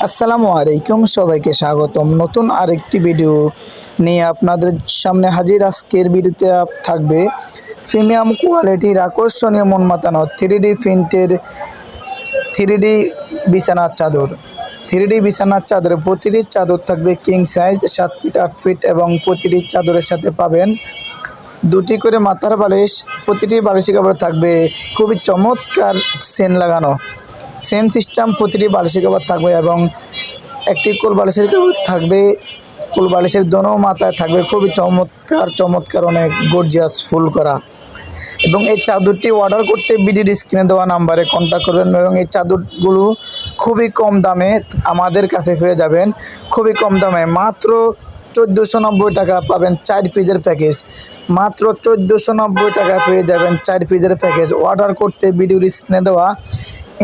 আসসালামু আলাইকুম, সবাইকে স্বাগতম। নতুন আরেকটি ভিডিও নিয়ে আপনাদের সামনে হাজির। আজকের ভিডিওতে থাকবে প্রিমিয়াম কোয়ালিটির আকর্ষণীয় মন মাতানো 3D প্রিন্টের 3D বিছানার চাদর। 3D বিছানার চাদরে প্রতিটি চাদর থাকবে কিং সাইজ 7 ফিট 8 ফিট এবং প্রতিটি চাদরের সাথে পাবেন দুটি করে মাথার বালিশ। প্রতিটি বালিশের কাপড়ে থাকবে খুবই চমৎকার চেন লাগানো চেন সিস্টেম। প্রতিটি বালিশের কাপড় থাকবে এবং একটি কোল বালিশের কাপড় থাকবে। কোল বালিশের দোনো মাথায় থাকবে খুবই চমৎকার অনেক গর্জিয়াস ফুল করা। এবং এই চাদরটি অর্ডার করতে ভিডিওর স্ক্রিনে দেওয়া নাম্বারে কন্ট্যাক্ট করবেন এবং এই চাদরগুলো খুবই কম দামে আমাদের কাছে হয়ে যাবেন। খুবই কম দামে মাত্র 1490 টাকা পাবেন 4 পিসের প্যাকেজ। মাত্র 1490 টাকা পেয়ে যাবেন 4 পিসের প্যাকেজ। অর্ডার করতে ভিডিওর স্ক্রিনে দেওয়া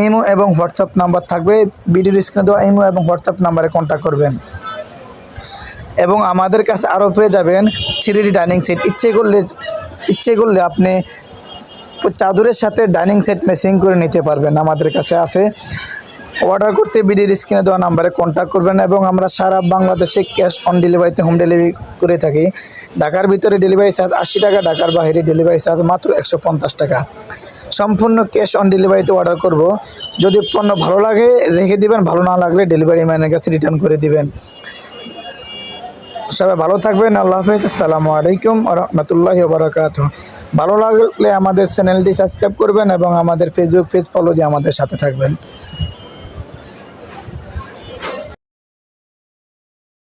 ইমো এবং হোয়াটসঅ্যাপ নাম্বার থাকবে। ভিডিওর স্ক্রিনে দেওয়া ইমো এবং হোয়াটসঅ্যাপ নাম্বারে কন্ট্যাক্ট করবেন। এবং আমাদের কাছে আরও পেয়ে যাবেন 3D ডাইনিং সেট। ইচ্ছে করলে আপনি চাদরের সাথে ডাইনিং সেট ম্যাচিং করে নিতে পারবেন। আমাদের কাছে আছে। অর্ডার করতে ভিডিওর স্ক্রিনে দেওয়া নাম্বারে কন্ট্যাক্ট করবেন এবং আমরা সারা বাংলাদেশে ক্যাশ অন ডেলিভারিতে হোম ডেলিভারি করে থাকি। ঢাকার ভিতরে ডেলিভারি চার্জ 80 টাকা, ঢাকার বাইরে ডেলিভারি চার্জ মাত্র 150 টাকা। সম্পূর্ণ ক্যাশ অন ডেলিভারিতে অর্ডার করব। যদি পণ্য ভালো লাগে রেখে দিবেন, ভালো না লাগলে ডেলিভারি ম্যানের কাছে রিটার্ন করে দিবেন। সবাই ভালো থাকবেন। আল্লাহ হাফেজ। আসসালামু আলাইকুম ওয়া রাহমাতুল্লাহি ওয়া বারাকাতুহু। ভালো লাগলে আমাদের চ্যানেলটি সাবস্ক্রাইব করবেন এবং আমাদের ফেসবুক পেজ ফলো দিয়ে আমাদের সাথে থাকবেন।